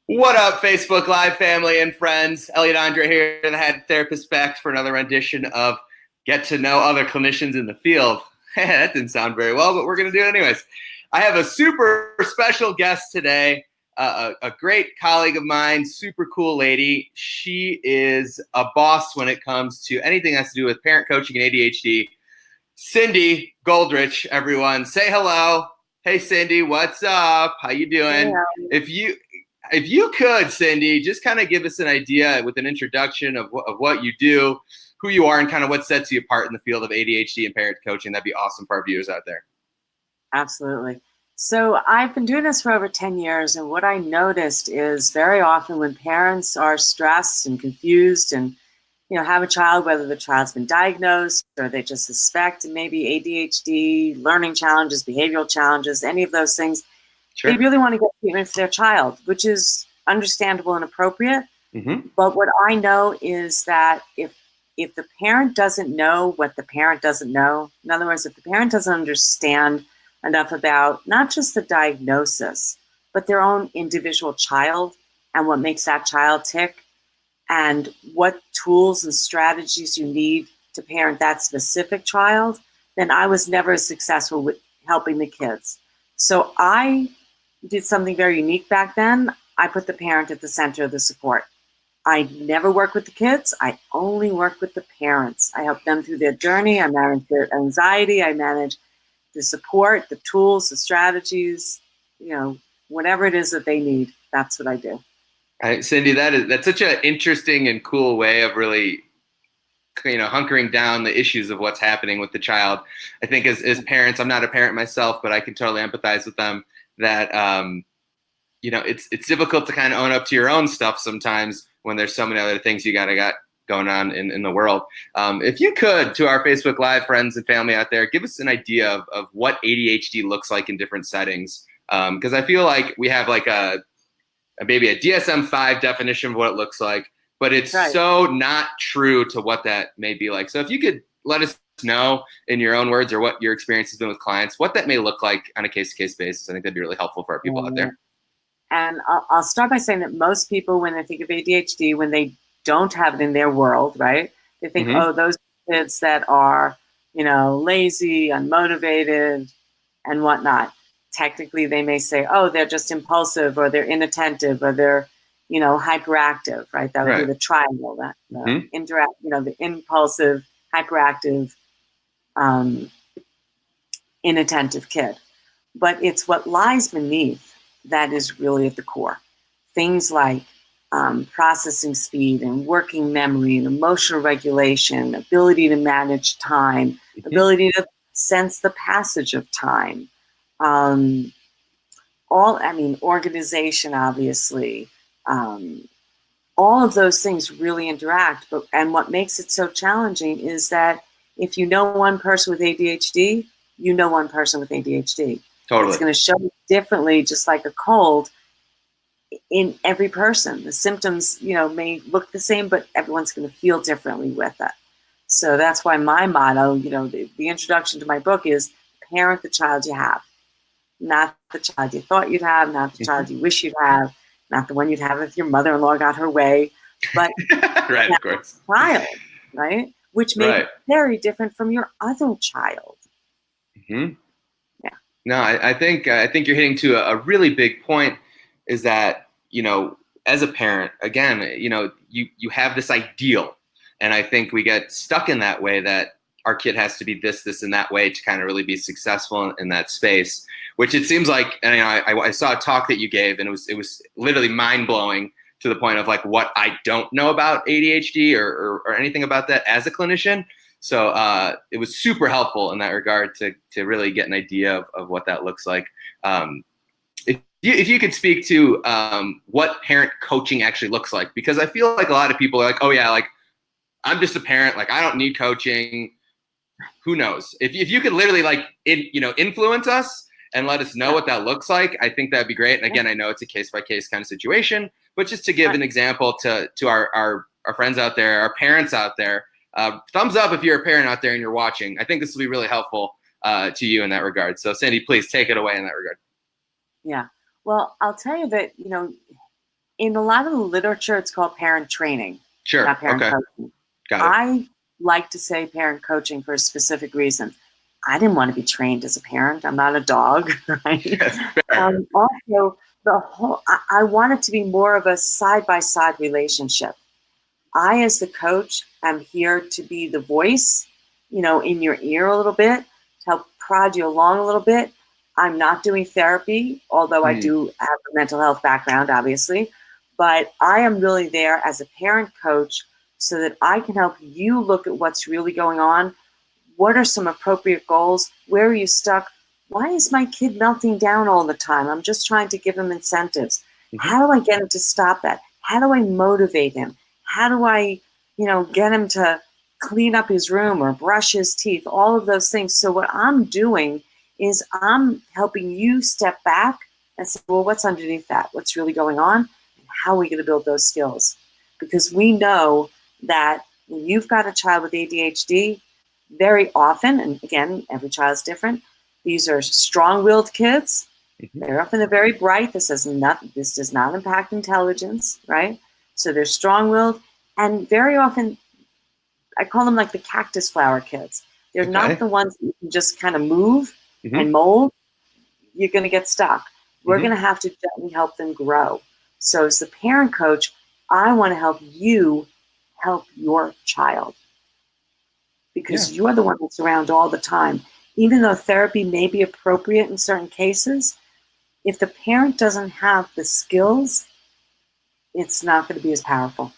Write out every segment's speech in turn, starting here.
What up, Facebook Live family and friends? Elliot Andre here, the head therapist, back for another rendition of Get to Know Other Clinicians in the Field. That didn't sound very well, but we're going to do it anyways. I have a super special guest today, a great colleague of mine, super cool lady. She is a boss when it comes to anything that has to do with parent coaching and ADHD. Cindy Goldrich, everyone. Say hello. Hey, Cindy, what's up? How you doing? If you could, Cindy, just kind of give us an idea with an introduction of what you do, who you are, and kind of what sets you apart in the field of ADHD and parent coaching, that'd be awesome for our viewers out there. Absolutely. So I've been doing this for over 10 years, and what I noticed is very often when parents are stressed and confused and have a child, whether the child's been diagnosed or they just suspect maybe ADHD, learning challenges, behavioral challenges, any of those things, Sure. They really want to get treatment for their child, which is understandable and appropriate. Mm-hmm. But what I know is that if the parent doesn't know what the parent doesn't know, in other words, if the parent doesn't understand enough about not just the diagnosis, but their own individual child and what makes that child tick and what tools and strategies you need to parent that specific child, then I was never successful with helping the kids. So I did something very unique back then. I put the parent at the center of the support. I never work with the kids. I only work with the parents. I help them through their journey. I manage their anxiety. I manage the support, the tools, the strategies, whatever it is that they need. That's what I do. Cindy, that's such an interesting and cool way of really hunkering down the issues of what's happening with the child. I think as parents, I'm not a parent myself, but I can totally empathize with them that, it's difficult to kind of own up to your own stuff sometimes when there's so many other things you got going on in the world. If you could, to our Facebook Live friends and family out there, give us an idea of what ADHD looks like in different settings. Because I feel like we have like maybe a DSM-5 definition of what it looks like, but it's right. So not true to what that may be like. So if you could let us know in your own words or what your experience has been with clients, what that may look like on a case-to-case basis, I think that'd be really helpful for our people out there. And I'll start by saying that most people, when they think of ADHD, when they don't have it in their world, right, they think, mm-hmm. Those kids that are, lazy, unmotivated, and whatnot. Technically, they may say, they're just impulsive, or they're inattentive, or they're, hyperactive, right? That would right. be the triangle, that mm-hmm. The impulsive, hyperactive, inattentive kid. But it's what lies beneath that is really at the core. Things like processing speed and working memory and emotional regulation, ability to manage time, mm-hmm. ability to sense the passage of time. Organization, obviously. All of those things really interact, and what makes it so challenging is that if you know one person with ADHD, you know one person with ADHD. Totally. It's going to show differently, just like a cold, in every person. The symptoms, may look the same, but everyone's going to feel differently with it. So that's why my motto, the introduction to my book is parent the child you have. Not the child you thought you'd have, not the child you wish you'd have, not the one you'd have if your mother-in-law got her way, but right, of course. Child, right? Which may right. be very different from your other child. Mm-hmm. Yeah. No, I think you're hitting to a really big point. Is that as a parent, again, you have this ideal, and I think we get stuck in that way that our kid has to be this, and that way to kind of really be successful in that space. Which it seems like, and I saw a talk that you gave, and it was literally mind blowing to the point of like what I don't know about ADHD or anything about that as a clinician. So it was super helpful in that regard to really get an idea of what that looks like. If you could speak to what parent coaching actually looks like, because I feel like a lot of people are like, oh yeah, like I'm just a parent, like I don't need coaching. Who knows? If you could literally like influence us and let us know what that looks like, I think that'd be great. And again, I know it's a case-by-case kind of situation, but just to give an example to our friends out there, our parents out there, thumbs up if you're a parent out there and you're watching. I think this will be really helpful to you in that regard. So Cindy, please take it away in that regard. Yeah. Well, I'll tell you that, In a lot of the literature, it's called parent training, Sure. not parent Okay. coaching. Got it. I like to say parent coaching for a specific reason. I didn't want to be trained as a parent. I'm not a dog, right? Yes, fair. Also, I want it to be more of a side-by-side relationship. I, as the coach, am here to be the voice, in your ear a little bit, to help prod you along a little bit. I'm not doing therapy, although I do have a mental health background, obviously. But I am really there as a parent coach so that I can help you look at what's really going on. What are some appropriate goals? Where are you stuck? Why is my kid melting down all the time? I'm just trying to give him incentives. How do I get him to stop that? How do I motivate him? How do I, get him to clean up his room or brush his teeth? All of those things. So what I'm doing is I'm helping you step back and say, well, what's underneath that? What's really going on? And how are we going to build those skills? Because we know that when you've got a child with ADHD, very often, and again, every child's different, these are strong-willed kids. Very often they're very bright. This does not impact intelligence, right? So they're strong-willed, and very often I call them like the cactus flower kids. They're not the ones that you can just kind of move and mold. You're going to get stuck. We're going to have to gently help them grow. So as the parent coach, I want to help you help your child, because you're the one that's around all the time. Even though therapy may be appropriate in certain cases, if the parent doesn't have the skills, it's not going to be as powerful.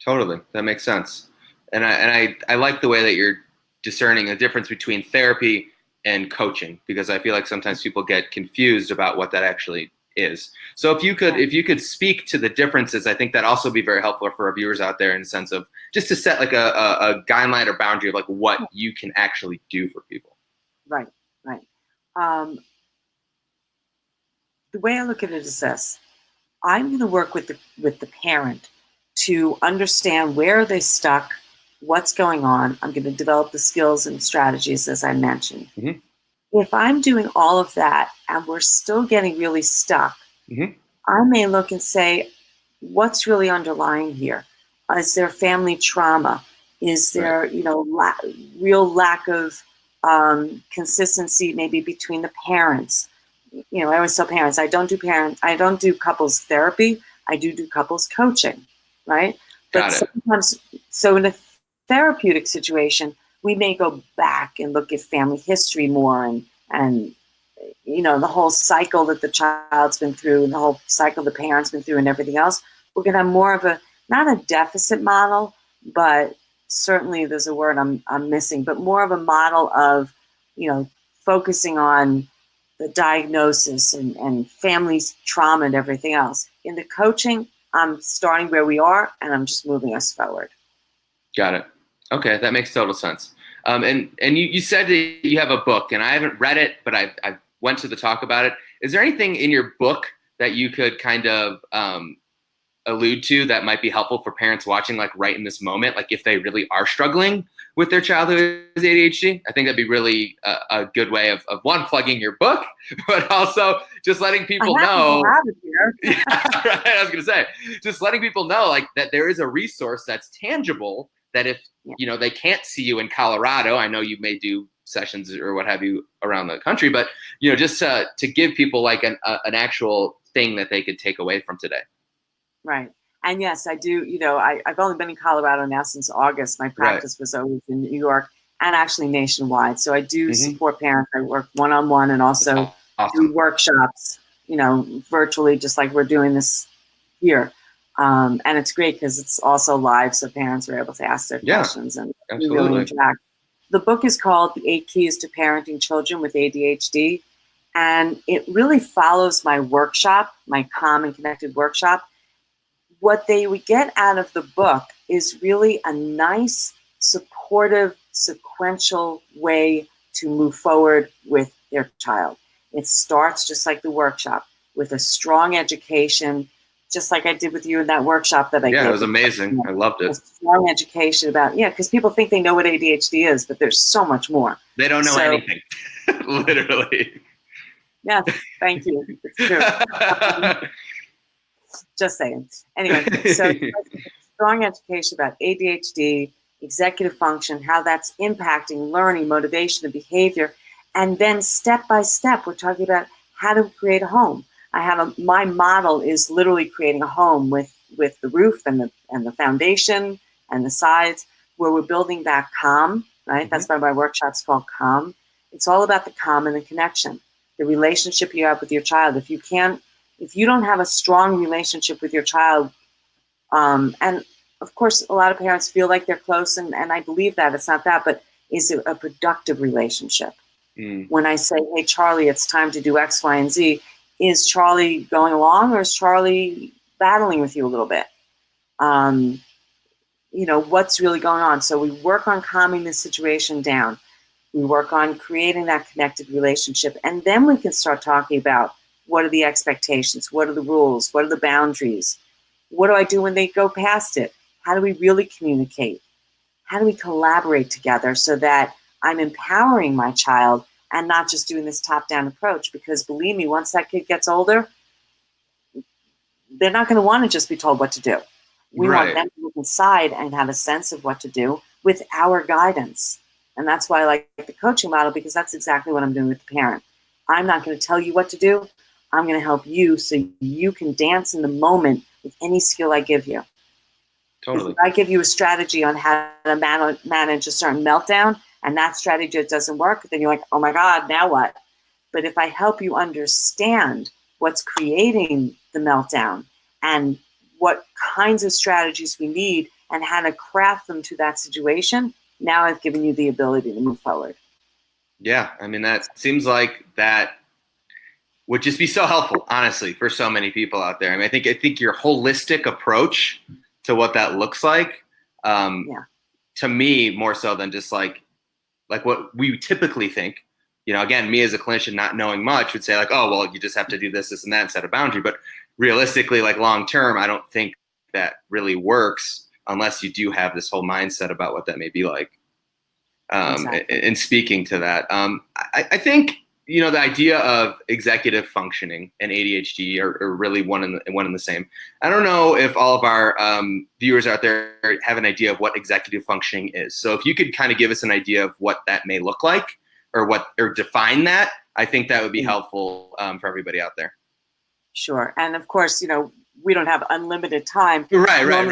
Totally. That makes sense. And I like the way that you're discerning a difference between therapy and coaching, because I feel like sometimes people get confused about what that actually is. So if you could speak to the differences, I think that also be very helpful for our viewers out there, in the sense of just to set like a guideline or boundary of like what you can actually do for people. Right. The way I look at it is this: I'm going to work with the parent to understand where they stuck, what's going on. I'm going to develop the skills and strategies, as I mentioned. If I'm doing all of that and we're still getting really stuck, I may look and say, what's really underlying here? Is there family trauma? Is there, real lack of consistency maybe between the parents? I always tell parents, I don't do couples therapy. I do couples coaching, right? But sometimes, so in a therapeutic situation, we may go back and look at family history more and the whole cycle that the child's been through and the whole cycle the parents been through and everything else. We're going to have more of not a deficit model, but certainly there's a word I'm missing, but more of a model of, focusing on the diagnosis and family's trauma and everything else. In the coaching, I'm starting where we are and I'm just moving us forward. Got it. Okay, that makes total sense. And you said that you have a book, and I haven't read it, but I went to the talk about it. Is there anything in your book that you could kind of allude to that might be helpful for parents watching, like right in this moment, like if they really are struggling with their child who has ADHD? I think that'd be really a good way of one, plugging your book, but also just letting people know. Yeah, right, I was gonna say, just letting people know like that there is a resource that's tangible, that if they can't see you in Colorado, I know you may do sessions or what have you around the country, but just to give people like an actual thing that they could take away from today. Right. And yes, I do. I've only been in Colorado now since August. My practice was always in New York and actually nationwide. So I do support parents. I work one-on-one and also do workshops, virtually, just like we're doing this here. And it's great because it's also live, so parents are able to ask their questions and really interact. The book is called The 8 Keys to Parenting Children with ADHD. And it really follows my workshop, my Calm and Connected workshop. What they would get out of the book is really a nice, supportive, sequential way to move forward with their child. It starts just like the workshop, with a strong education, just like I did with you in that workshop that I gave. Yeah, it was amazing. I loved it. A strong education about, because people think they know what ADHD is, but there's so much more. They don't know anything, literally. Yeah, thank you. It's true. Just saying. Anyway, so strong education about ADHD, executive function, how that's impacting learning, motivation, and behavior. And then step by step, we're talking about how to create a home. My model is literally creating a home with the roof and the foundation and the sides, where we're building that calm, right? Mm-hmm. That's why my workshop's called Calm. It's all about the calm and the connection, the relationship you have with your child. If you don't have a strong relationship with your child, and of course, a lot of parents feel like they're close, and I believe that it's not that, but is it a productive relationship? When I say, hey, Charlie, it's time to do X, Y, and Z, is Charlie going along, or is Charlie battling with you a little bit? What's really going on? So we work on calming the situation down. We work on creating that connected relationship, and then we can start talking about what are the expectations, what are the rules, what are the boundaries, what do I do when they go past it? How do we really communicate? How do we collaborate together so that I'm empowering my child and not just doing this top-down approach? Because believe me, once that kid gets older, they're not going to want to just be told what to do. We want them to look inside and have a sense of what to do with our guidance. And that's why I like the coaching model, because that's exactly what I'm doing with the parent. I'm not going to tell you what to do. I'm going to help you so you can dance in the moment with any skill I give you. Totally. If I give you a strategy on how to manage a certain meltdown, and that strategy doesn't work, then you're like, oh my God, now what? But if I help you understand what's creating the meltdown and what kinds of strategies we need and how to craft them to that situation, now I've given you the ability to move forward. Yeah, I mean, that seems like that would just be so helpful, honestly, for so many people out there. I mean, I think your holistic approach to what that looks like, to me, more so than just like what we typically think. Again, me as a clinician, not knowing much, would say like, oh, well, you just have to do this, and that, and set a boundary. But realistically, like long term, I don't think that really works unless you do have this whole mindset about what that may be like. Exactly. And speaking to that, I think the idea of executive functioning and ADHD are really one and the same. I don't know if all of our viewers out there have an idea of what executive functioning is. So if you could kind of give us an idea of what that may look like, or define that, I think that would be helpful for everybody out there. Sure, and of course, we don't have unlimited time. Right. We'll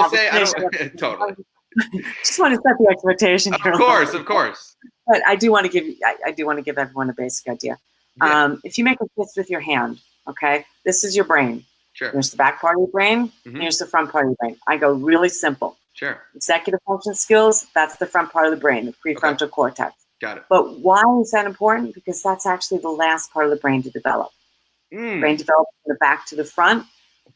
say I don't totally. Just want to set the expectation here. Of course. But I do want to give everyone a basic idea. Yeah. If you make a fist with your hand, okay, this is your brain. Sure. There's the back part of your brain. Mm-hmm. Here's the front part of your brain. I go really simple. Sure. Executive function skills, that's the front part of the brain, the prefrontal cortex. Got it. But why is that important? Because that's actually the last part of the brain to develop. Brain develops from the back to the front.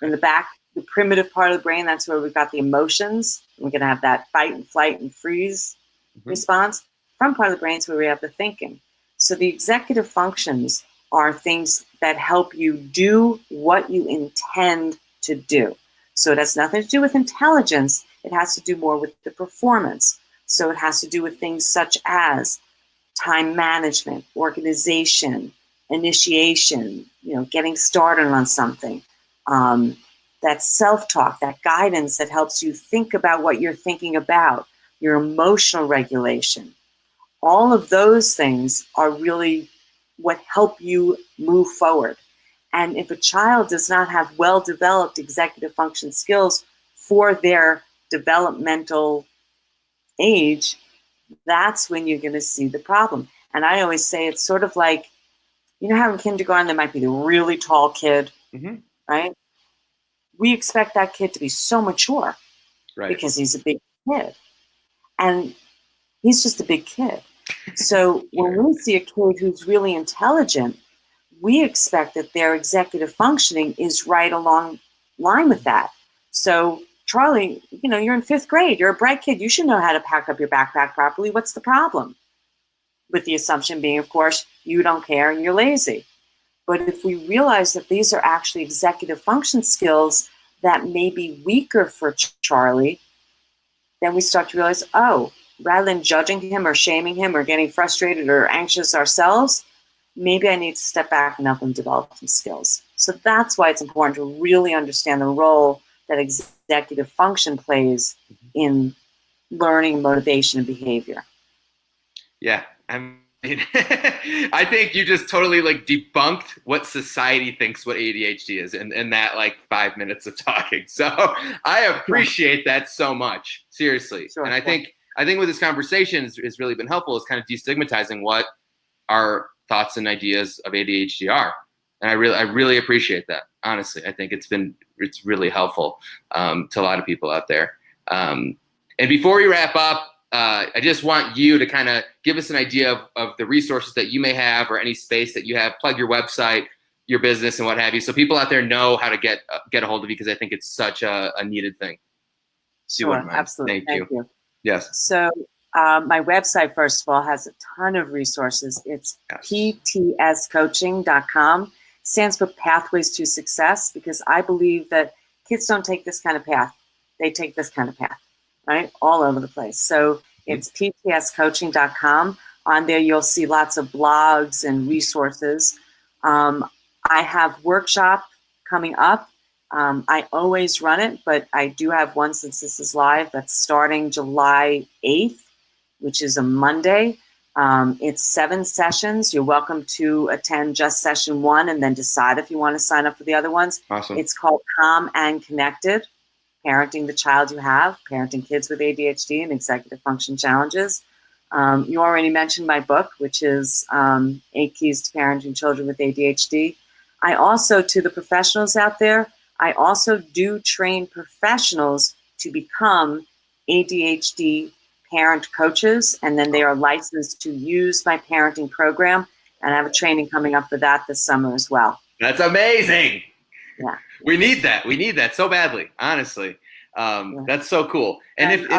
In the back, the primitive part of the brain, that's where we've got the emotions. We're going to have that fight and flight and freeze response. Front part of the brain is where we have the thinking. So the executive functions are things that help you do what you intend to do. So it has nothing to do with intelligence. It has to do more with the performance. So it has to do with things such as time management, organization, initiation, getting started on something. That self-talk, that guidance that helps you think about what you're thinking about, your emotional regulation. All of those things are really what help you move forward. And if a child does not have well-developed executive function skills for their developmental age, that's when you're going to see the problem. And I always say it's sort of like, how in kindergarten there might be the really tall kid, right? We expect that kid to be so mature because he's a big kid. And he's just a big kid. So when we see a kid who's really intelligent, we expect that their executive functioning is right along line with that. So Charlie, you're in 5th grade. You're a bright kid. You should know how to pack up your backpack properly. What's the problem? With the assumption being, of course, you don't care and you're lazy. But if we realize that these are actually executive function skills that may be weaker for Charlie, then we start to realize, rather than judging him or shaming him or getting frustrated or anxious ourselves, maybe I need to step back and help them develop some skills. So that's why it's important to really understand the role that executive function plays in learning, motivation, and behavior. Yeah. I mean, I think you just totally like debunked what society thinks what ADHD is in that like 5 minutes of talking. So I appreciate that so much. Seriously. Sure. And I think with this conversation has really been helpful is kind of destigmatizing what our thoughts and ideas of ADHD are. And I really appreciate that. Honestly, I think it's really helpful to a lot of people out there. And before we wrap up, I just want you to kind of give us an idea of the resources that you may have or any space that you have. Plug your website, your business, and what have you, so people out there know how to get a hold of you, because I think it's such a needed thing. Sure, absolutely. Thank you. Yes. So my website, first of all, has a ton of resources. It's ptscoaching.com. Stands for Pathways to Success, because I believe that kids don't take this kind of path. They take this kind of path, right? All over the place. So it's ptscoaching.com. On there, you'll see lots of blogs and resources. I have workshop coming up. I always run it, but I do have one since this is live that's starting July 8th, which is a Monday. It's 7 sessions. You're welcome to attend just session 1 and then decide if you want to sign up for the other ones. Awesome. It's called Calm and Connected, Parenting the Child You Have, Parenting Kids with ADHD and Executive Function Challenges. You already mentioned my book, which is 8 Keys to Parenting Children with ADHD. I also, to the professionals out there, I also do train professionals to become ADHD parent coaches, and then they are licensed to use my parenting program. And I have a training coming up for that this summer as well. That's amazing. Yeah. We need that. We need that so badly, honestly. That's so cool. And if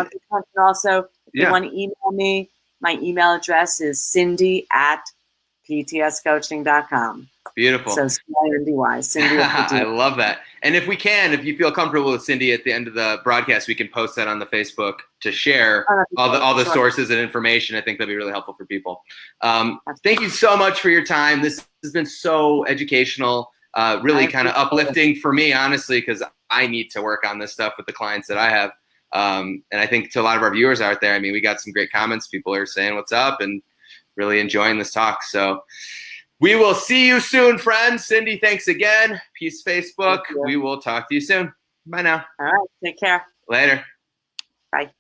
also, if you want to email me, my email address is cindy@ptscoaching.com. Beautiful. So Cindy. Cindy. I love that. And if you feel comfortable with Cindy at the end of the broadcast, we can post that on the Facebook to share all the sources and information. I think that'd be really helpful for people. Thank you so much for your time. This has been so educational, really kind of uplifting for me, honestly, because I need to work on this stuff with the clients that I have. And I think to a lot of our viewers out there, I mean, we got some great comments. People are saying what's up and really enjoying this talk. So we will see you soon, friends. Cindy, thanks again. Peace, Facebook. We will talk to you soon. Bye now. All right. Take care. Later. Bye.